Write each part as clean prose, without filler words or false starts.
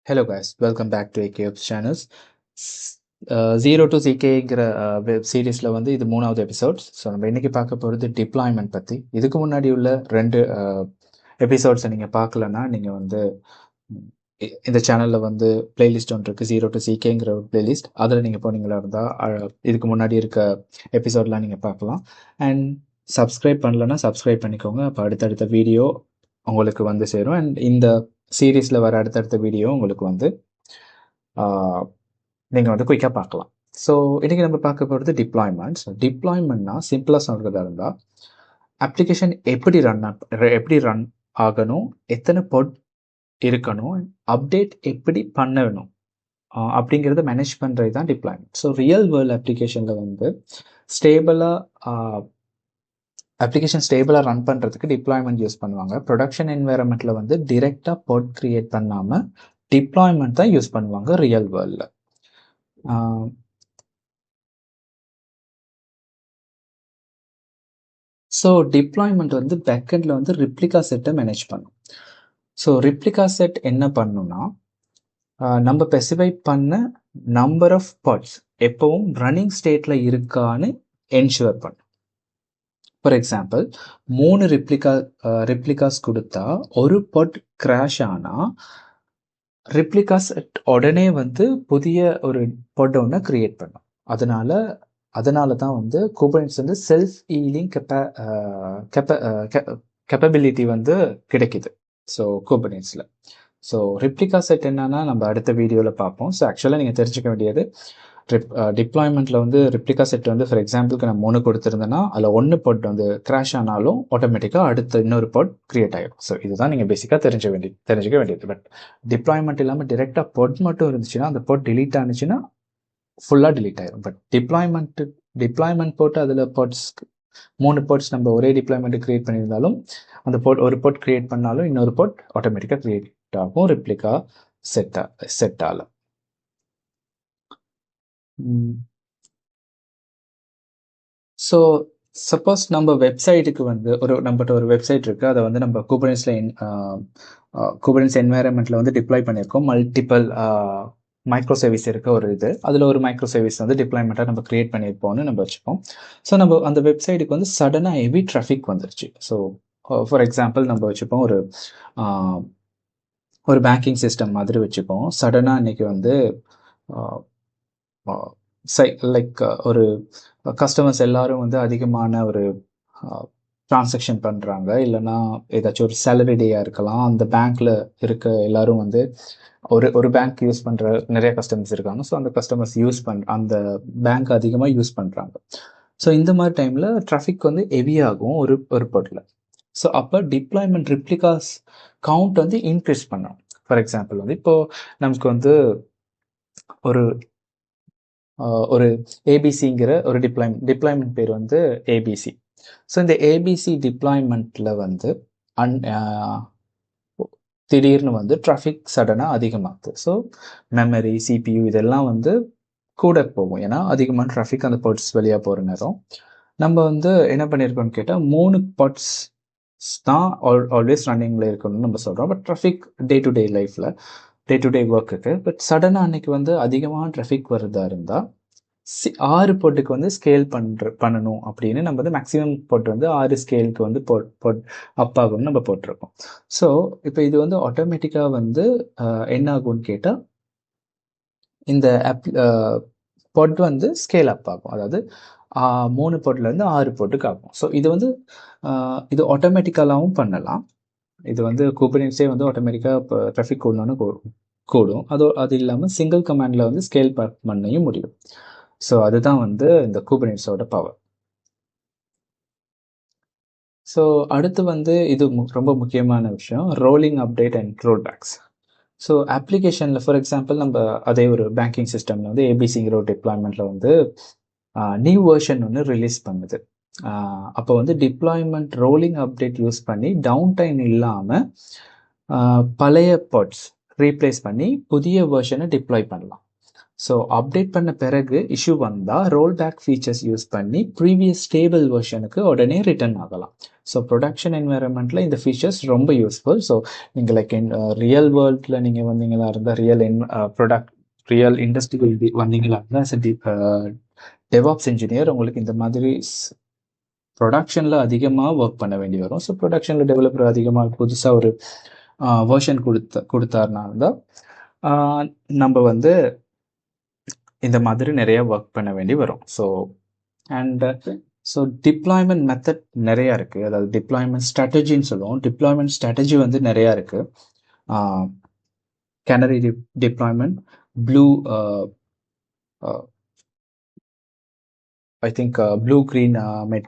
Hello guys, welcome back to AKOps channels. Zero to ZKங்கிற web சீரிஸில் வந்து இது 3வது எபிசோட்ஸ். ஸோ நம்ம இன்றைக்கி பார்க்க போகிறது டிப்ளாய்மெண்ட் பற்றி. இதுக்கு முன்னாடி உள்ள 2 எபிசோட்ஸை நீங்கள் பார்க்கலன்னா நீங்கள் வந்து இந்த சேனலில் வந்து பிளேலிஸ்ட் ஒன்று இருக்குது, ஜீரோ டு சிகேங்கிற ஒரு பிளேலிஸ்ட். அதில் நீங்கள் போனீங்களா இருந்தால் இதுக்கு முன்னாடி இருக்க எபிசோட்லாம் நீங்கள் பார்க்கலாம். அண்ட் சப்ஸ்கிரைப் பண்ணலன்னா சப்ஸ்கிரைப் பண்ணிக்கோங்க. அப்போ அடுத்தடுத்த வீடியோ உங்களுக்கு வந்து சேரும். அண்ட் இந்த சீரீஸில் வர அடுத்தடுத்த வீடியோ உங்களுக்கு வந்து நீங்கள் வந்து குயிக்காக பார்க்கலாம். ஸோ இன்றைக்கி நம்ம பார்க்க போகிறது டிப்ளாய்மெண்ட்ஸ். டிப்ளாய்மெண்ட்னா சிம்பிளாக சொல்கிறதா இருந்தால் அப்ளிகேஷன் எப்படி ரன் ஆகணும், எத்தனை பொட் இருக்கணும், அப்டேட் எப்படி பண்ணணும் அப்படிங்கிறத மேனேஜ் பண்ணுறது தான் டிப்ளாய்மெண்ட். ஸோ ரியல் வேர்ல்டு அப்ளிகேஷனில் வந்து அப்ளிகேஷன் ஸ்டேபிளாக ரன் பண்ணுறதுக்கு டிப்ளாய்மெண்ட் யூஸ் பண்ணுவாங்க. ப்ரொடக்ஷன் என்வைரன்மெண்ட்டில் வந்து டிரெக்டாக பொட் க்ரியேட் பண்ணாமல் டிப்ளாய்மெண்ட் தான் யூஸ் பண்ணுவாங்க ரியல் வேர்ல்டில். ஸோ டிப்ளாய்மெண்ட் வந்து பேக்கெண்டில் வந்து ரிப்ளிகா செட்டை மேனேஜ் பண்ணும். ஸோ ரிப்ளிகா செட் என்ன பண்ணுன்னா, நம்ம ஸ்பெசிஃபை பண்ண நம்பர் ஆஃப் பாட்ஸ் எப்பவும் ரன்னிங் ஸ்டேட்டில் இருக்கான்னு என்ஷூர் பண்ணும். ஃபார் எக்ஸாம்பிள் 3 ரிப்ளிகாஸ் கொடுத்தா ஒரு பாட் கிராஷ் ஆனால் ரிப்ளிகாஸ் உடனே வந்து புதிய ஒரு பாட் ஒன்று கிரியேட் பண்ணும். அதனால தான் வந்து குபர்னெட்டிஸ் வந்து செல்ஃப் ஹீலிங் கேப்பபிலிட்டி வந்து கிடைக்குது. ஸோ குபர்னெட்டிஸில் ஸோ ரிப்ளிகா செட் என்னன்னா நம்ம அடுத்த வீடியோவில் பார்ப்போம். ஸோ ஆக்சுவலாக நீங்கள் தெரிஞ்சுக்க வேண்டியது டிப்ளாய்மெண்ட்டில் வந்து ரிப்ளிகா செட் வந்து ஃபார் எக்ஸாம்பிளுக்கு நான் 3 கொடுத்துருந்தேன்னா அதில் 1 பாட் வந்து கிராஷ் ஆனாலும் ஆட்டோமேட்டிக்காக அடுத்த இன்னொரு பாட் கிரியேட் ஆகிடும். ஸோ இதுதான் நீங்கள் பேசிக்காக தெரிஞ்சுக்க வேண்டியது. பட் டிப்ளாய்மெண்ட் இல்லாமல் டிரெக்டாக பாட் மட்டும் இருந்துச்சுன்னா அந்த பாட் டிலீட் ஆனிச்சுன்னா ஃபுல்லாக டிலீட் ஆகிடும். பட் டிப்ளாய்மெண்ட் போட்டு அதில் பாட்ஸ் 3 பாட்ஸ் நம்ம ஒரே டிப்ளாய்மெண்ட் கிரியேட் பண்ணியிருந்தாலும் அந்த ஒரு பாட் கிரியேட் பண்ணாலும் இன்னொரு பாட் ஆட்டோமேட்டிக்காக கிரியேட் ஆகும் ரிப்ளிகா செட்டால். ஸோ சப்போஸ் நம்ம வெப்சைட்டுக்கு வந்து நம்மகிட்ட ஒரு வெப்சைட் இருக்குது, அதை வந்து நம்ம குபர்னெட்டிஸ் என்வைரன்மெண்ட்டில் வந்து டிப்ளாய் பண்ணியிருக்கோம். மல்டிபிள் மைக்ரோ சர்வீஸ் இருக்க ஒரு அதில் ஒரு மைக்ரோ சர்வீஸ் வந்து டிப்ளாய்மெண்ட்டாக நம்ம கிரியேட் பண்ணியிருப்போம்னு நம்ம வச்சுப்போம். ஸோ நம்ம அந்த வெப்சைட்டுக்கு வந்து சடனாக ஹெவி டிராஃபிக் வந்துருச்சு. ஸோ ஃபார் எக்ஸாம்பிள் நம்ம வச்சுப்போம் ஒரு பேங்கிங் சிஸ்டம் மாதிரி வச்சுப்போம். சடனாக இன்றைக்கி வந்து லைக் ஒரு கஸ்டமர்ஸ் எல்லாரும் வந்து அதிகமான ஒரு டிரான்சாக்ஷன் பண்ணுறாங்க, இல்லைன்னா ஏதாச்சும் ஒரு சேலரி டேயாக இருக்கலாம். அந்த பேங்க்கில் இருக்க எல்லாரும் வந்து ஒரு பேங்க் யூஸ் பண்ணுற நிறைய கஸ்டமர்ஸ் இருக்காங்க. ஸோ அந்த கஸ்டமர்ஸ் அந்த பேங்க் அதிகமாக யூஸ் பண்ணுறாங்க. ஸோ இந்த மாதிரி டைமில் டிராஃபிக் வந்து ஹெவியாகும் ஒரு பாட்டில். ஸோ அப்போ டிப்ளாய்மெண்ட் ரிப்ளிகாஸ் கவுண்ட் வந்து இன்க்ரீஸ் பண்ணணும். ஃபார் எக்ஸாம்பிள் வந்து இப்போது நமக்கு வந்து ஒரு ஏபிசிங்கிற ஒரு டிப்ளாய்மெண்ட் பேர் வந்து ஏபிசி. ஸோ இந்த ஏபிசி டிப்ளாய்மெண்ட்டில் வந்து திடீர்னு வந்து டிராஃபிக் சடனாக அதிகமாகுது. ஸோ மெமரி, சிபியூ இதெல்லாம் வந்து கூட போகும். ஏன்னா அதிகமான டிராஃபிக் அந்த பாட்ஸ் வழியாக போகிற நேரம் நம்ம வந்து என்ன பண்ணியிருக்கோம்னு கேட்டால் 3 பாட்ஸ் தான் ஆல்வேஸ் ரன்னிங்கில் இருக்கணும்னு நம்ம சொல்கிறோம். But traffic day to day ஒர்க்குக்கு பட் சடனாக அன்னைக்கு வந்து அதிகமான டிராஃபிக் வருதா இருந்தால் 6 பாட்டுக்கு வந்து ஸ்கேல் பண்ணணும் அப்படின்னு நம்ம வந்து மேக்ஸிமம் பாட் வந்து 6 ஸ்கேலுக்கு வந்து அப் ஆகும்னு நம்ம போட்டிருக்கோம். ஸோ இப்போ இது வந்து ஆட்டோமேட்டிக்காக வந்து என்ன ஆகும்னு கேட்டால் இந்த பாட் வந்து ஸ்கேல் அப் ஆகும். அதாவது 3 பாட்லேருந்து 6 பாட்டுக்கு ஆகும். ஸோ இது வந்து இது ஆட்டோமேட்டிக்கலாகவும் பண்ணலாம். இது வந்து குபர்னெட்டிஸே வந்து ஆட்டோமேட்டிக்காக இப்போ டிராஃபிக் கூடும். அது இல்லாமல் சிங்கிள் கமாண்டில் வந்து ஸ்கேல் பண்ணையும் முடியும். ஸோ அதுதான் வந்து இந்த குபர்னெட்டிஸோட பவர். ஸோ அடுத்து வந்து இது ரொம்ப முக்கியமான விஷயம், ரோலிங் அப்டேட் அண்ட் ரோல்பேக்ஸ். ஸோ அப்ளிகேஷனில் ஃபார் எக்ஸாம்பிள் நம்ம அதே ஒரு பேங்கிங் சிஸ்டமில் வந்து ஏபிசிங்கிற ஒரு டிப்ளாய்மெண்ட்டில் வந்து நியூ வெர்ஷன் ஒன்று ரிலீஸ் பண்ணுது. அப்போ வந்து டிப்ளாய்மெண்ட் ரோலிங் அப்டேட் யூஸ் பண்ணி டவுன் டைம் இல்லாமல் பழைய பாட்ஸ் ரீப்ளேஸ் பண்ணி புதிய வெர்ஷனை டிப்ளாய் பண்ணலாம். ஸோ அப்டேட் பண்ண பிறகு இஷ்யூ வந்தால் ரோல் பேக் ஃபீச்சர்ஸ் யூஸ் பண்ணி ப்ரீவியஸ் ஸ்டேபிள் வெர்ஷனுக்கு உடனே ரிட்டர்ன் ஆகலாம். ஸோ ப்ரொடக்ஷன் என்வைரன்மெண்ட்டில் இந்த ஃபீச்சர்ஸ் ரொம்ப யூஸ்ஃபுல். ஸோ நீங்கள் லைக் ரியல் வேர்ல்டில் நீங்கள் வந்தீங்களா இருந்தால் ரியல் இண்டஸ்ட்ரிக்கு வந்தீங்களா இருந்தால் டெவாப்ஸ் இன்ஜினியர் உங்களுக்கு இந்த மாதிரி ப்ரொடக்ஷனில் அதிகமாக ஒர்க் பண்ண வேண்டி வரும். ஸோ ப்ரொடக்ஷனில் டெவலப்பர் அதிகமாக புதுசாக ஒரு வெர்ஷன் கொடுத்தாருனா இருந்தால் நம்ம வந்து இந்த மாதிரி நிறைய ஒர்க் பண்ண வேண்டி வரும். ஸோ டிப்ளாய்மெண்ட் மெத்தட் நிறையா இருக்குது. அதாவது டிப்ளாய்மெண்ட் ஸ்ட்ராட்டஜின்னு சொல்லுவோம். டிப்ளாய்மெண்ட் ஸ்ட்ராட்டஜி வந்து நிறையா இருக்குது. Canary deployment, blue I think blue green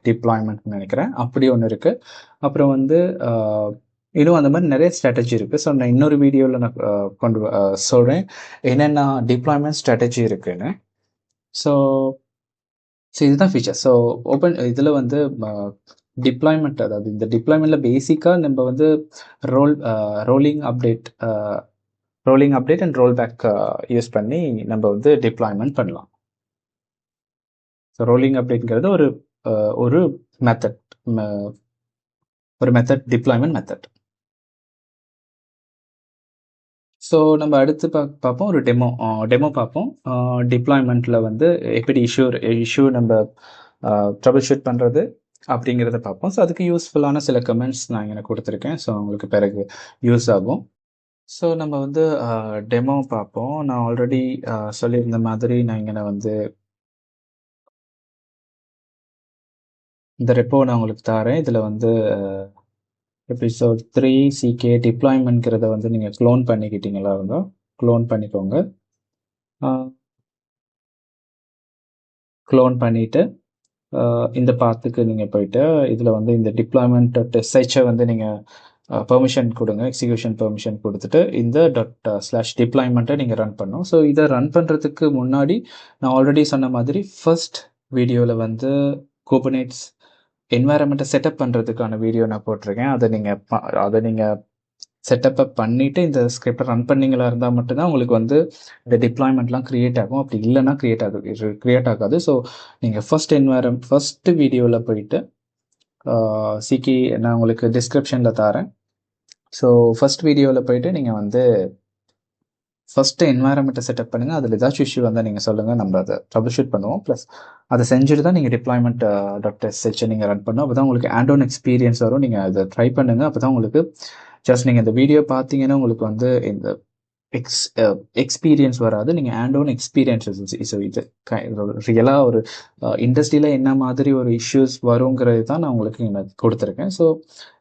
deployment நினைக்கிறேன், அப்படி ஒன்று இருக்குது. அப்புறம் வந்து இன்னும் அந்த மாதிரி நிறைய ஸ்ட்ராட்டஜி இருக்குது. ஸோ நான் இன்னொரு வீடியோவில் நான் சொல்கிறேன் என்னென்ன டிப்ளாய்மெண்ட் ஸ்ட்ராட்டஜி இருக்குன்னு. ஸோ இதுதான் ஃபீச்சர். ஸோ இதில் வந்து டிப்ளாய்மெண்ட், அதாவது இந்த டிப்ளாய்மெண்ட்டில் பேசிக்காக நம்ம வந்து rolling update and roll back use பண்ணி நம்ம வந்து டிப்ளாய்மெண்ட் பண்ணலாம். ஸோ ரோலிங் அப்டேட்ங்கிறது ஒரு மெத்தட் டிப்ளாய்மெண்ட் மெத்தட். ஸோ நம்ம அடுத்து பார்ப்போம், ஒரு டெமோ பார்ப்போம். டிப்ளாய்மெண்ட்டில் வந்து எப்படி இஷ்யூ நம்ம ட்ரபிள் ஷூட் பண்ணுறது அப்படிங்கிறத பார்ப்போம். ஸோ அதுக்கு யூஸ்ஃபுல்லான சில கமெண்ட்ஸ் நான் எனக்கு கொடுத்துருக்கேன். ஸோ உங்களுக்கு பிறகு யூஸ் ஆகும். ஸோ நம்ம வந்து டெமோ பார்ப்போம். நான் ஆல்ரெடி சொல்லியிருந்த மாதிரி நான் இங்கே வந்து இந்த ரெப்போ நான் உங்களுக்கு தரேன். இதில் வந்து எபிசோட் 3 CK டிப்ளாய்மெண்ட்ங்கிறத வந்து நீங்கள் க்ளோன் பண்ணிக்கிட்டீங்களா இருந்தால் க்ளோன் பண்ணிக்கோங்க. க்ளோன் பண்ணிவிட்டு இந்த பாத்துக்கு நீங்கள் போயிட்டு இதில் வந்து இந்த டிப்ளாய்மெண்ட் டெஸ்ட் வந்து நீங்கள் பெர்மிஷன் கொடுங்க, எக்ஸிக்யூஷன் பெர்மிஷன் கொடுத்துட்டு இந்த ./டிப்ளாய்மெண்ட்டை நீங்கள் ரன் பண்ணணும். ஸோ இதை ரன் பண்ணுறதுக்கு முன்னாடி நான் ஆல்ரெடி சொன்ன மாதிரி ஃபர்ஸ்ட் வீடியோவில் வந்து குபர்னெட்ஸ் என்வாயரன்மெண்ட்டை செட்டப் பண்ணுறதுக்கான வீடியோ நான் போட்டிருக்கேன். அதை நீங்கள் செட்டப்பை பண்ணிவிட்டு இந்த ஸ்கிரிப்டை ரன் பண்ணிங்களா இருந்தால் மட்டும்தான் உங்களுக்கு வந்து இந்த டிப்ளாய்மெண்ட்லாம் க்ரியேட் ஆகும். அப்படி இல்லைன்னா க்ரியேட் ஆகாது. ஸோ நீங்கள் ஃபர்ஸ்ட் வீடியோவில் போயிட்டு சிக்கி நான் உங்களுக்கு டிஸ்கிரிப்ஷனில் தரேன். ஸோ ஃபர்ஸ்ட் வீடியோவில் போயிட்டு நீங்கள் வந்து ஃபஸ்ட்டு என்வாயரன்மெண்ட்டை செட்டப் பண்ணுங்கள். அதில் ஏதாச்சும் இஷ்யூ வந்தால் நீங்கள் சொல்லுங்கள், நம்ம அதை ட்ரபிள் ஷூட் பண்ணுவோம். ப்ளஸ் அதை செஞ்சுட்டு தான் நீங்கள் டிப்ளாய்மெண்ட் .sh நீங்கள் ரன் பண்ணணும். அப்போ தான் உங்களுக்கு ஹேண்ட் ஆன் எக்ஸ்பீரியன்ஸ் வரும். நீங்கள் அதை ட்ரை பண்ணுங்கள். அப்போ தான் உங்களுக்கு ஜஸ்ட் நீங்கள் இந்த வீடியோ பார்த்தீங்கன்னா உங்களுக்கு வந்து இந்த எக்ஸ்பீரியன்ஸ் வராது, நீங்கள் ஹேண்ட் ஆன் எக்ஸ்பீரியன்ஸஸ். ஸோ இது ரியலாக ஒரு இண்டஸ்ட்ரியில் என்ன மாதிரி ஒரு இஷ்யூஸ் வருங்கிறது தான் நான் உங்களுக்கு இங்கே கொடுத்துருக்கேன். ஸோ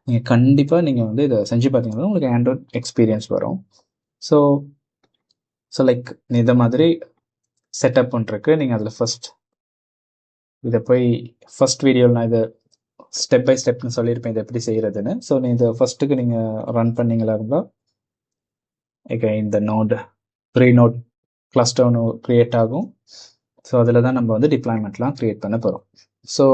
நீங்கள் கண்டிப்பாக நீங்கள் வந்து இதை செஞ்சு பார்த்தீங்கன்னா உங்களுக்கு ஹேண்ட் ஆன் எக்ஸ்பீரியன்ஸ் வரும். ஸோ லைக் இந்த மாதிரி செட்டப் பண்ணிருக்கு. நீங்கள் அதில் இதை போய் ஃபர்ஸ்ட் வீடியோவில் நான் இதை ஸ்டெப் பை ஸ்டெப்னு சொல்லியிருப்பேன் இதை எப்படி செய்கிறதுன்னு. ஸோ இதை ஃபஸ்ட்டுக்கு நீங்கள் ரன் பண்ணிங்களா இருந்தால் இந்த ப்ரீ நோட் கிளஸ்டர் ஒன்று க்ரியேட் ஆகும். ஸோ அதில் தான் நம்ம வந்து டிப்ளாய்மெண்ட்லாம் க்ரியேட் பண்ண போகிறோம். ஸோ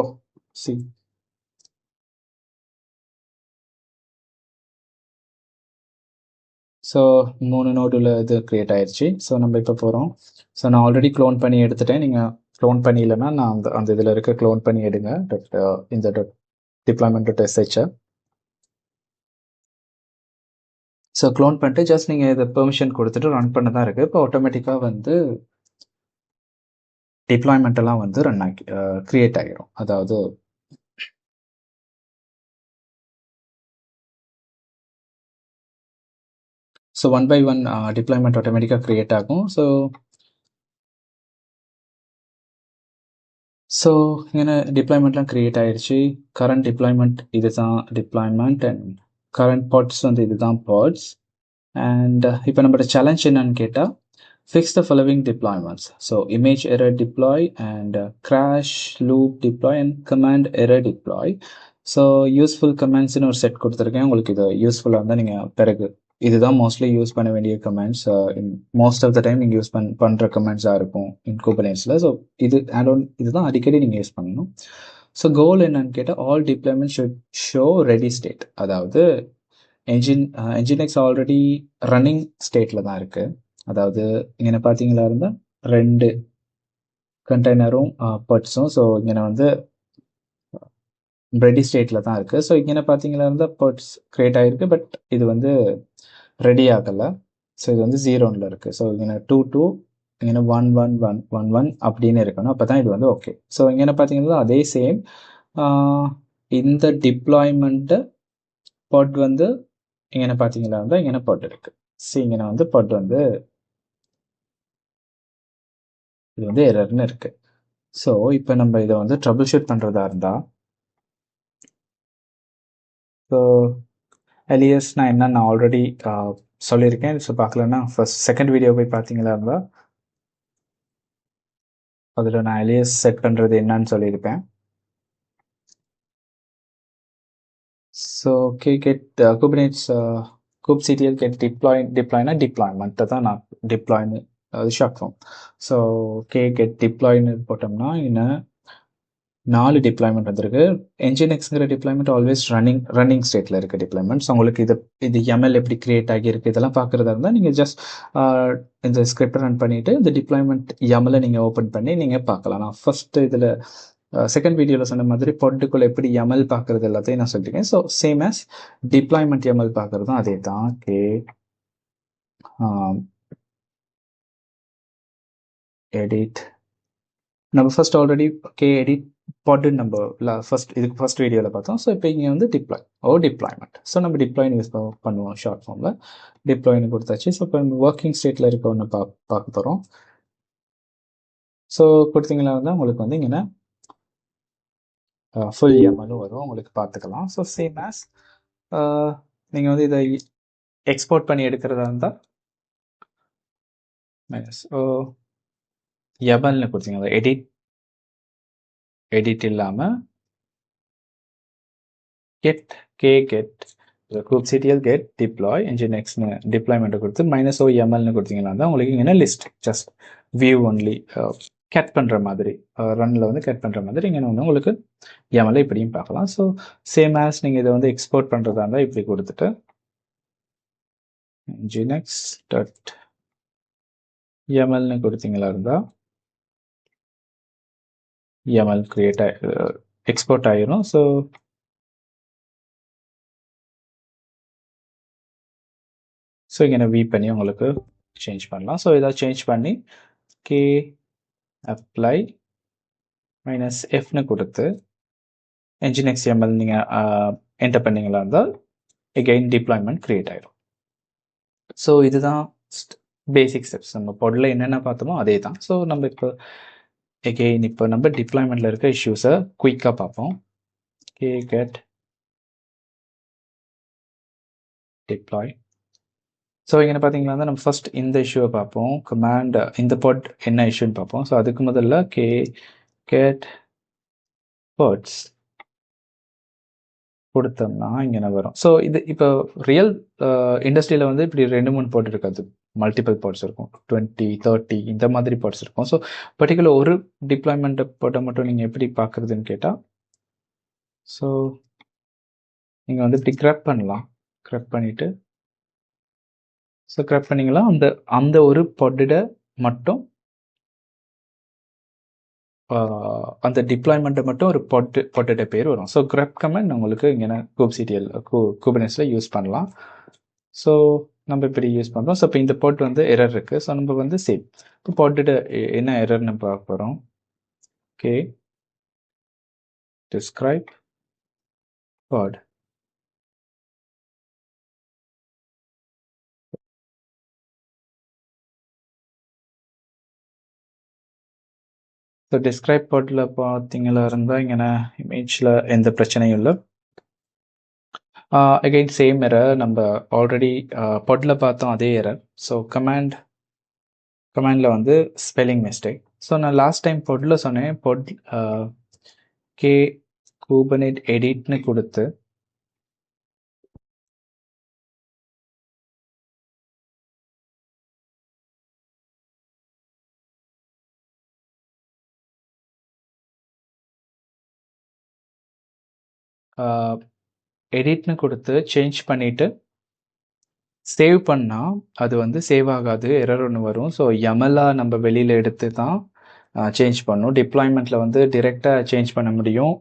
ஸோ 3 நோடில் இது க்ரியேட் ஆயிடுச்சு. ஸோ நம்ம இப்போ போகிறோம். ஸோ நான் ஆல்ரெடி க்ளோன் பண்ணி எடுத்துட்டேன். நீங்கள் க்ளோன் பண்ணி இல்லைன்னா நான் அந்த இதில் இருக்க க்ளோன் பண்ணி எடுங்க இந்த .deployment.sh. ஸோ க்ளோன் பண்ணிட்டு ஜஸ்ட் நீங்கள் இதை பெர்மிஷன் கொடுத்துட்டு ரன் பண்ண தான் இருக்குது. இப்போ ஆட்டோமேட்டிக்காக வந்து டிப்ளாய்மெண்ட் எல்லாம் வந்து க்ரியேட் ஆகிரும். அதாவது ஸோ 1 by 1 டிப்ளாய்மெண்ட் ஆட்டோமேட்டிக்காக க்ரியேட் ஆகும். ஸோ இங்கே டிப்ளாய்மெண்ட்லாம் க்ரியேட் ஆகிடுச்சு. கரண்ட் டிப்ளாய்மெண்ட் இது தான் டிப்ளாய்மெண்ட் அண்ட் கரண்ட் பாட்ஸ் வந்து இது தான் பாட்ஸ். அண்ட் இப்போ நம்மளோட சேலஞ்ச் என்னன்னு கேட்டால் fix the following deployments. So image error deploy and crash loop deploy and command error deploy. So useful கமெண்ட்ஸ்னு ஒரு செட் கொடுத்துருக்கேன். உங்களுக்கு இது யூஸ்ஃபுல்லாக இருந்தால் நீங்கள் பிறகு இதுதான் மோஸ்ட்லி யூஸ் பண்ண வேண்டிய commands. Most of the time நீங்கள் யூஸ் பண்ணுற கமெண்ட்ஸாக இருக்கும் குபர்னெட்ஸில். ஸோ இதுதான் அடிக்கடி நீங்கள் யூஸ் பண்ணணும். ஸோ கோல் என்னன்னு கேட்டால் all deployment should show ready state. அதாவது என்ஜின்எக்ஸ் ஆல்ரெடி ரன்னிங் ஸ்டேட்டில் தான் இருக்குது. அதாவது இங்கே பார்த்தீங்களா இருந்தால் 2 கண்டெய்னரும் பர்ட்ஸும். ஸோ இங்கே வந்து ரெடி ஸ்டேட்டில் தான் இருக்குது. ஸோ இங்கே பார்த்தீங்கன்னா இருந்தால் பர்ட்ஸ் க்ரியேட் ஆகிருக்கு, பட் இது வந்து ரெடி ஆகலை. ஸோ இது வந்து 0ல இருக்குது. ஸோ இங்கே 2 2 இங்கே 1 1 1 1 1 அப்படின்னு இருக்கணும். அப்போ தான் இது வந்து ஓகே. ஸோ இங்கே பார்த்தீங்கன்னா அதே சேம் இந்த டிப்ளாய்மெண்ட்டு பட் வந்து இங்கே பார்த்தீங்கன்னா இருந்தால் இங்கே பட் இருக்குது. ஸோ இங்கே வந்து பட் வந்து இது வந்து எரர்னு இருக்குது. ஸோ இப்போ நம்ம இதை வந்து ட்ரபிள் ஷூட் பண்ணுறதா இருந்தால், ஸோ எலியஸ் நான் என்ன நான் ஆல்ரெடி சொல்லியிருக்கேன். ஸோ பார்க்கலன்னா செகண்ட் வீடியோ போய் பார்த்தீங்களா இருந்தால் அதில் நான் எலியஸ் செட் பண்ணுறது என்னன்னு சொல்லியிருப்பேன். So get Kubernetes kubectl get deployனா டிப்ளாய்மெண்ட்டை தான் நான் டிப்ளாய்னு அது ஷார்ட் ஃபார்ம். ஸோ get deployன்னு போட்டோம்னா இன்னும் 4 டிப்ளாய்மெண்ட் வந்திருக்கு. Nginxங்கிற டிப்ளாய்மெண்ட் ஆல்வேஸ் ரன்னிங் ஸ்டேட்டில் இருக்க டிப்ளாய்மெண்ட்ஸ். உங்களுக்கு இது எம்எல் எப்படி கிரியேட் ஆகியிருக்கு இதெல்லாம் பார்க்குறதா இருந்தால் நீங்கள் ஜஸ்ட் இந்த ஸ்கிரிப்ட் ரன் பண்ணிவிட்டு இந்த டிப்ளாய்மெண்ட் எம்எல்லை நீங்கள் ஓப்பன் பண்ணி நீங்கள் பார்க்கலாம். நான் ஃபஸ்ட்டு இதில் செகண்ட் வீடியோவில் சொன்ன மாதிரி பொட்டுக்குள்ளே எப்படி எம்எல் பார்க்குறது எல்லாத்தையும் நான் சொல்லியிருக்கேன். So same as deployment ML பார்க்குறதும் அதே தான். எடிட் நம்ம ஃபர்ஸ்ட் ஆல்ரெடி எடிட் பாட்டுன்னு நம்ம ஃபர்ஸ்ட் வீடியோவில் பார்த்தோம். ஸோ இப்போ இங்கே வந்து டிப்ளாய்மெண்ட். ஸோ நம்ம டிப்ளாய்னு யூஸ் பண்ணுவோம் ஷார்ட் ஃபார்மில். டிப்ளாய்னு கொடுத்தாச்சு. ஸோ இப்போ நம்ம ஒர்க்கிங் ஸ்டேட்டில் இருக்க ஒன்று பார்க்க போகிறோம். ஸோ கொடுத்தீங்கன்னா வந்து உங்களுக்கு வந்து இங்கே ஃபுல் எம்எல்லும் வரும், உங்களுக்கு பார்த்துக்கலாம். ஸோ சேம் ஆஸ் நீங்கள் வந்து இதை எக்ஸ்போர்ட் பண்ணி எடுக்கிறதா இருந்தால் எம்எல்னு கொடுத்தீங்க. எடிட் இல்லாமல் get kubectl get deploy nginx deployment கொடுத்து -o mlனு கொடுத்தீங்கன்னா தான் உங்களுக்கு இங்கே list just view only cat பண்ணுற மாதிரி ரன்னில் வந்து கேட் பண்ணுற மாதிரி இங்கே வந்து உங்களுக்கு எம்எல் இப்படியும் பார்க்கலாம். ஸோ சேம் ஆஸ் நீங்கள் இதை வந்து எக்ஸ்போர்ட் பண்ணுறதா இருந்தால் இப்படி கொடுத்துட்டு nginx.mlனு கொடுத்தீங்களா இருந்தால் எம்எல் கிரியேட் எக்ஸ்போர்ட் ஆகிரும். ஸோ இங்கே வி பண்ணி உங்களுக்கு சேஞ்ச் பண்ணலாம். ஸோ இதை சேஞ்ச் பண்ணி apply -fனு கொடுத்து nginx ml நீங்கள் என்டர் பண்ணிங்களா இருந்தால் again டிப்ளாய்மெண்ட் கிரியேட் ஆகிடும். ஸோ இதுதான் பேசிக் ஸ்டெப்ஸ். நம்ம பொருளில் என்னென்ன பார்த்தோமோ அதே தான். ஸோ நம்ம இப்போ நம்ம டிப்ளாய்மெண்ட்டில் இருக்க இஷ்யூஸை குயிக்காக பார்ப்போம். get deploy. ஸோ இங்கே பார்த்தீங்கன்னா நம்ம ஃபர்ஸ்ட் இந்த இஷ்யூவை பார்ப்போம். கமாண்ட் இந்த பாட் என்ன இஷ்யூன்னு பார்ப்போம். ஸோ அதுக்கு முதல்ல get pods கொடுத்தோம்னா இங்கே வரும். ஸோ இது இப்போ ரியல் இண்டஸ்ட்ரியில் வந்து இப்படி 2-3 பாட் இருக்காது, மல்டிபிள் பாட்ஸ் இருக்கும். 20 30 இந்த மாதிரி பாட்ஸ் இருக்கும். ஸோ பர்டிகுலர் ஒரு டிப்ளாய்மெண்ட் போட்டை மட்டும் நீங்கள் எப்படி பார்க்குறதுன்னு கேட்டால், ஸோ நீங்கள் வந்து இப்படி கிராப் பண்ணலாம். கிராப் பண்ணிவிட்டு ஸோ கிராப் பண்ணிங்களா அந்த ஒரு பொட்டை மட்டும் அந்த டிப்ளாய்மெண்ட்டை மட்டும் ஒரு பொட்டை பேர் வரும். ஸோ கிராப் கமெண்ட் உங்களுக்கு இங்கே குபர்னெட்ஸில் யூஸ் பண்ணலாம். ஸோ நம்ம இப்படி யூஸ் பண்ணுறோம். ஸோ இப்போ இந்த பாட் வந்து எரர் இருக்குது. ஸோ நம்ம வந்து சேவ் இப்போ பாட்டோட என்ன எரர்னு பார்க்க போகிறோம். describe pod. ஸோ டிஸ்கிரைப் பாட்டில் பார்த்தீங்களா இருந்தால் இங்கே இமேஜில் எந்த பிரச்சனையும் இல்லை. அகெயின் சேம் எரர் நம்ம ஆல்ரெடி பொட்டில் பார்த்தோம், அதே எரர். ஸோ கமாண்டில் வந்து ஸ்பெல்லிங் மிஸ்டேக். ஸோ நான் லாஸ்ட் டைம் பொட்டில் சொன்னேன், kubernet editனு கொடுத்து எடிட்னு கொடுத்து சேஞ்ச் பண்ணிவிட்டு சேவ் பண்ணால் அது வந்து சேவ் ஆகாது, எரர் ஒன்று வரும். ஸோ எம்எல்லாக நம்ம வெளியில் எடுத்து தான் சேஞ்ச் பண்ணும். டிப்ளாய்மெண்ட்டில் வந்து டிரெக்டாக சேஞ்ச் பண்ண முடியும்.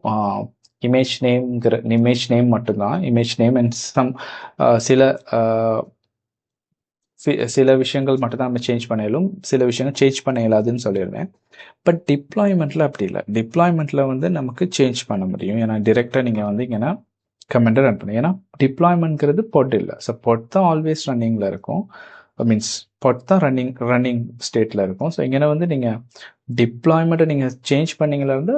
இமேஜ் நேம் மட்டும்தான். இமேஜ் நேம் அண்ட் சில சில விஷயங்கள் மட்டும்தான் நம்ம சேஞ்ச் பண்ண இயலும், சில விஷயங்கள் சேஞ்ச் பண்ண இயலாதுன்னு சொல்லியிருந்தேன். பட் டிப்ளாய்மெண்ட்டில் அப்படி இல்லை. டிப்ளாய்மெண்ட்டில் வந்து நமக்கு சேஞ்ச் பண்ண முடியும். ஏன்னா டிரெக்டாக நீங்கள் வந்து இங்கன்னா கமெண்டை ரன் பண்ணுங்க. ஏன்னா டிப்ளாய்மெண்ட்ங்கிறது பொட் இல்லை. ஸோ பொட் தான் ஆல்வேஸ் ரன்னிங்கில் இருக்கும். மீன்ஸ் பொட் தான் ரன்னிங் ஸ்டேட்டில் இருக்கும். ஸோ இங்கே வந்து நீங்கள் டிப்ளாய்மெண்ட்டை நீங்கள் சேஞ்ச் பண்ணிங்களா இருந்து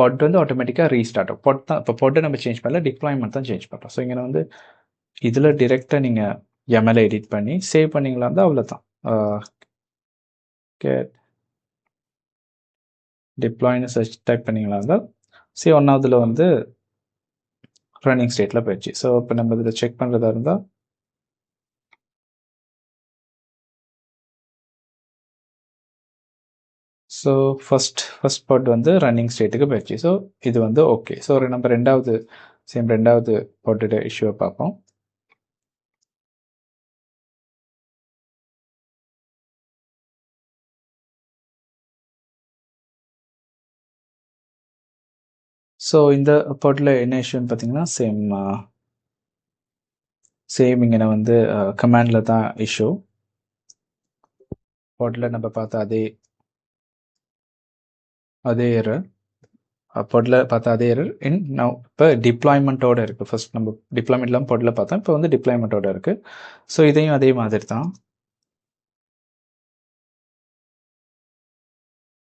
பொட் வந்து ஆட்டோமேட்டிக்காக ரீஸ்டார்ட் ஆகும். பொட் தான் இப்போ பொட்டை நம்ம சேஞ்ச் பண்ணல, டிப்ளாய்மெண்ட் தான் சேஞ்ச் பண்ணுறோம். ஸோ இங்கே வந்து இதில் டிரெக்டாக நீங்கள் எம்எல்ஏ எடிட் பண்ணி சேவ் பண்ணிங்களா இருந்தால் அவ்வளோதான். டிப்ளாய்னு சர்ச் டைப் பண்ணிங்களா இருந்தால் ஒன்றாவதுல வந்து ரன்னிங் ஸ்டேட்டில் போயிடுச்சு. ஸோ இப்போ நம்ம இதில் செக் பண்ணுறதா இருந்தால் ஸோ ஃபஸ்ட் பாட் வந்து ரன்னிங் ஸ்டேட்டுக்கு போயிடுச்சு. ஸோ இது வந்து ஓகே. ஸோ நம்ம ரெண்டாவது பாட்டோட இஷ்யூவை பார்ப்போம். ஸோ இந்த பாட்டில் என்ன இஷ்யூன்னு பார்த்தீங்கன்னா சேம் இங்கே வந்து கமாண்டில் தான் இஷ்யூ. பாட்டில் நம்ம பார்த்த அதே எரர், பொட்டில் பார்த்தா அதே எரர் இப்போ டிப்ளாய்மெண்ட்டோட இருக்குது. ஃபர்ஸ்ட் நம்ம டிப்ளாய்மெண்ட்லாம் பொட்டில் பார்த்தோம், இப்போ வந்து டிப்ளாய்மெண்ட்டோட இருக்குது. ஸோ இதையும் அதே மாதிரி தான்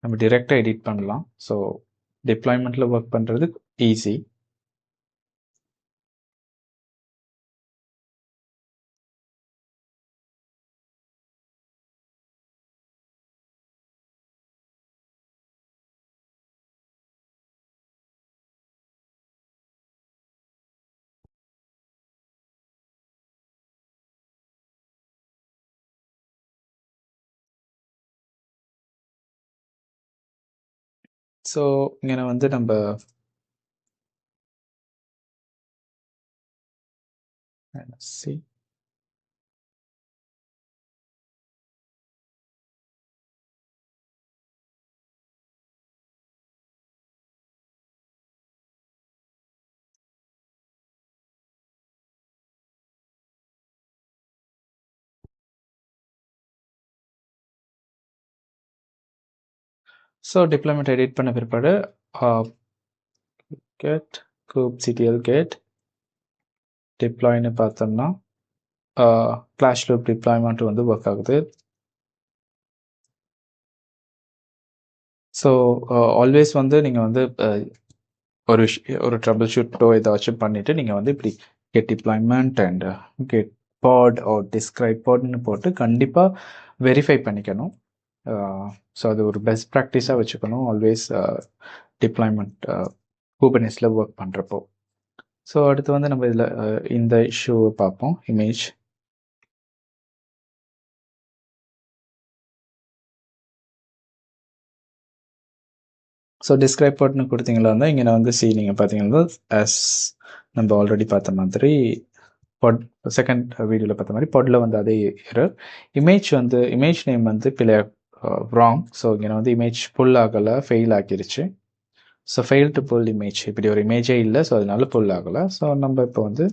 நம்ம டிரெக்டாக எடிட் பண்ணலாம். ஸோ டிப்ளாய்மெண்ட்டில் ஒர்க் பண்ணுறது ஈஸி. ஸோ இங்கே வந்து நம்ம சி ஸோ டிப்ளாய்மெண்ட் எடிட் பண்ண பிற்பாடு get kubectl get டிப்ளாய்னு பார்த்தோம்னா கிளாஷ் லூப் டிப்ளாய்மெண்ட் வந்து ஒர்க் ஆகுது. ஸோ ஆல்வேஸ் வந்து நீங்கள் வந்து ஒரு ட்ரபிள் ஷூட்டோ ஏதாச்சும் பண்ணிவிட்டு நீங்கள் வந்து இப்படி get deployment and get pod or describe பாட்னு போட்டு கண்டிப்பாக வெரிஃபை பண்ணிக்கணும். ஸோ அது ஒரு பெஸ்ட் ப்ராக்டிஸாக வச்சுக்கணும் ஆல்வேஸ் டிப்ளாய்மெண்ட் கூபர்னெட்ஸில் ஒர்க் பண்ணுறப்போ. ஸோ அடுத்து வந்து நம்ம இதில் இந்த இஷ்யூவை பார்ப்போம். இமேஜ் ஸோ டிஸ்கிரைப் பாட்னு கொடுத்தீங்களா இருந்தால் இங்கே வந்து நீங்கள் பார்த்தீங்கன்னா நம்ம ஆல்ரெடி பார்த்த மாதிரி பாட் செகண்ட் வீடியோவில் பார்த்த மாதிரி பாட்டில் வந்து அதே எரர். இமேஜ் நேம் வந்து ராங். ஸோ இங்கே வந்து இமேஜ் புல் ஆகலை, ஃபெயில் ஆக்கிருச்சு. So fail to pull image, இப்படி ஒரு இமேஜே இல்லை. ஸோ அதனால புல் ஆகலை. ஸோ நம்ம இப்போ வந்து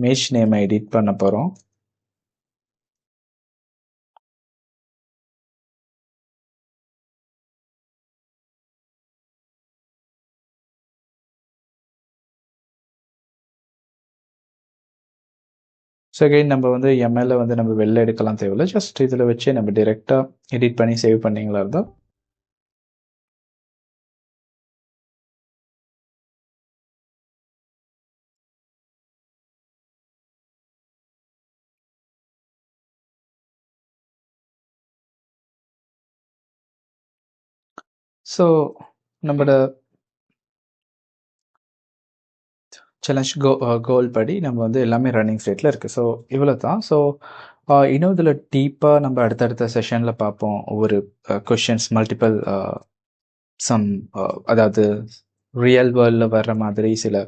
இமேஜ் நேமை எடிட் பண்ண போகிறோம். ஸோ அகைன் நம்ம வந்து எம்எல்ஏ வந்து நம்ம வெளில எடுக்கலாம் தேவையில்லை. ஜஸ்ட் இதில் வச்சு நம்ம டிரெக்டாக எடிட் பண்ணி சேவ் பண்ணிங்களா இருந்தால் ஸோ நம்மளோட சேலஞ்ச் கோல் படி நம்ம வந்து எல்லாமே ரன்னிங் ஸ்டேட்டில் இருக்குது. ஸோ இவ்வளோ தான். ஸோ இன்னும் இதில் டீப்பாக நம்ம அடுத்தடுத்த செஷனில் பார்ப்போம். ஒவ்வொரு கொஷின்ஸ் மல்டிபிள் அதாவது ரியல் வேர்ல்டில் வர்ற மாதிரி சில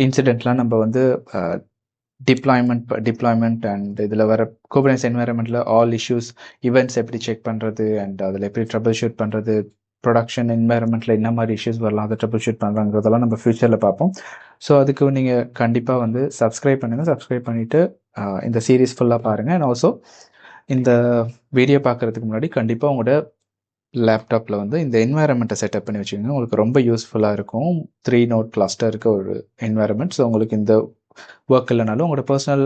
இன்சிடென்ட்லாம் நம்ம வந்து டிப்ளாய்மெண்ட் அண்ட் இதில் வர Kubernetes என்வாயர்மெண்ட்டில் ஆல் இஷ்யூஸ் ஈவெண்ட்ஸ் எப்படி செக் பண்ணுறது அண்ட் அதில் எப்படி ட்ரபிள் ஷூட் பண்ணுறது, ப்ரொடக்ஷன் என்வாயர்மெண்ட்டில் என்ன மாதிரி இஷ்யூஸ் வரலாம், அதை ட்ரபிள் ஷூட் பண்ணுறாங்கிறதெல்லாம் நம்ம ஃப்யூச்சரில் பார்ப்போம். ஸோ அதுக்கு நீங்கள் கண்டிப்பாக வந்து சப்ஸ்கிரைப் பண்ணுங்கள். சப்ஸ்கிரைப் பண்ணிவிட்டு இந்த சீரீஸ் ஃபுல்லாக பாருங்கள். அண்ட் ஆல்சோ இந்த வீடியோ பார்க்குறதுக்கு முன்னாடி கண்டிப்பாக உங்களோட லேப்டாப்பில் வந்து இந்த என்வாயர்மெண்ட்டை செட்டப் பண்ணி வச்சுக்கோங்க. உங்களுக்கு ரொம்ப யூஸ்ஃபுல்லாக இருக்கும். 3 node கிளஸ்டருக்கு ஒரு என்வாயர்மெண்ட். ஸோ உங்களுக்கு இந்த ஒர்க் இல்லைனாலும் உங்களோட பர்சனல்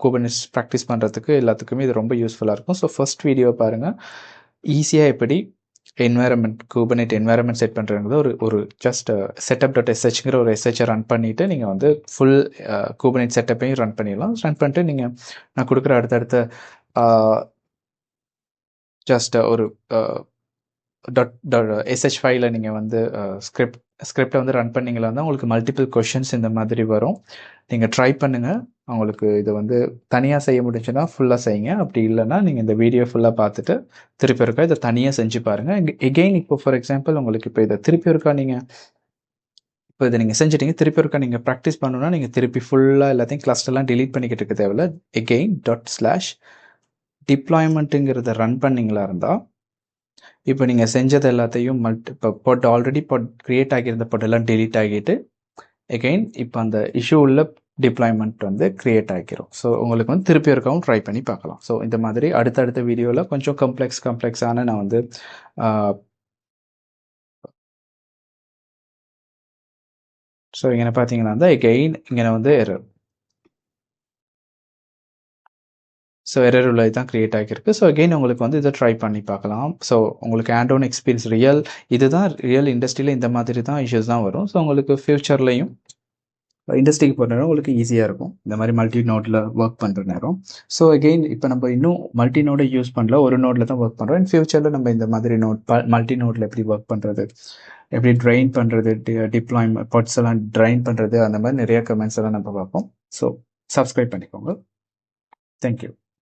Kubernetes ப்ராக்டிஸ் பண்ணுறதுக்கு எல்லாத்துக்குமே இது ரொம்ப யூஸ்ஃபுல்லாக இருக்கும். ஸோ ஃபர்ஸ்ட் வீடியோ பாருங்கள். ஈஸியாக எப்படி Kubernetes என்வாயர்மெண்ட் செட் பண்ணுறதுங்கிறது ஒரு ஜஸ்ட் setup.shங்கிற ஒரு SHஐ ரன் பண்ணிவிட்டு நீங்கள் வந்து ஃபுல் Kubernetes செட்டப்பையும் ரன் பண்ணிடலாம். ரன் பண்ணிட்டு நீங்கள் நான் கொடுக்குற அடுத்தடுத்த ஜஸ்ட் ஒரு .sh ஃபைலில் நீங்கள் வந்து ஸ்கிரிப்டை வந்து ரன் பண்ணிங்களா இருந்தால் உங்களுக்கு மல்டிபிள் கொஷின்ஸ் இந்த மாதிரி வரும். நீங்கள் ட்ரை பண்ணுங்கள். உங்களுக்கு இது வந்து தனியாக செய்ய முடிஞ்சுன்னா ஃபுல்லாக செய்யுங்க. அப்படி இல்லைன்னா நீங்கள் இந்த வீடியோ ஃபுல்லாக பார்த்துட்டு திருப்பி இருக்கா இதை தனியாக செஞ்சு பாருங்கள். எகெயின் இப்போ ஃபார் எக்ஸாம்பிள் உங்களுக்கு இப்போ இதை திருப்பி இருக்கா நீங்கள் இப்போ இதை நீங்கள் செஞ்சுட்டீங்க, திருப்பி இருக்கா நீங்கள் ப்ராக்டிஸ் பண்ணணுன்னா நீங்கள் திருப்பி ஃபுல்லாக எல்லாத்தையும் கிளஸ்டர்லாம் டிலீட் பண்ணிக்கிட்டு இருக்க தேவையில்ல. எகெயின் ./deploymentங்கிறத ரன் பண்ணிங்களா இருந்தால் இப்போ நீங்கள் செஞ்சது எல்லாத்தையும் இப்போ ஆல்ரெடி க்ரியேட் ஆகியிருந்த எல்லாம் டெலீட் ஆகிட்டு எகெயின் இப்போ அந்த இஷ்யூ உள்ள டிப்ளாய்மெண்ட் வந்து க்ரியேட் ஆகிரும். ஸோ உங்களுக்கு வந்து திருப்பி இருக்கவும் ட்ரை பண்ணி பார்க்கலாம். ஸோ இந்த மாதிரி அடுத்தடுத்த வீடியோவில் கொஞ்சம் கம்ப்ளெக்ஸான நான் வந்து ஸோ இங்கே பார்த்தீங்கன்னா தான் எகெயின் இங்கே வந்து எரர். ஸோ எரர் உள்ளது தான் க்ரியேட் ஆகியிருக்கு. ஸோ அகெயின் உங்களுக்கு வந்து இதை ட்ரை பண்ணி பார்க்கலாம். ஸோ உங்களுக்கு ஹேண்ட் ஆன் எக்ஸ்பீரியன்ஸ் இதுதான் ரியல் இண்டஸ்ட்ரியில் இந்த மாதிரி தான் இஷ்யூஸ் தான் வரும். ஸோ உங்களுக்கு ஃப்யூச்சர்லையும் இண்டஸ்ட்ரிக்கு போகிற நேரம் உங்களுக்கு ஈஸியாக இருக்கும் இந்த மாதிரி மல்டி நோட்டில் ஒர்க் பண்ணுற நேரம். ஸோ அகெயின் இப்போ நம்ம இன்னும் மல்டி நோடை யூஸ் பண்ணல, ஒரு நோட்டில் தான் ஒர்க் பண்ணுறோம். இன் ஃபியூச்சரில் நம்ம இந்த மாதிரி மல்டி நோட்டில் எப்படி ஒர்க் பண்ணுறது, எப்படி ட்ரைன் பண்ணுறது, டிப்ளாய்மெண்ட் பாட்ஸ் எல்லாம் ட்ரைன் பண்ணுறது, அந்த மாதிரி நிறைய கமெண்ட்ஸ் எல்லாம் நம்ம பார்ப்போம். ஸோ சப்ஸ்கிரைப் பண்ணிக்கோங்க. தேங்க்யூ.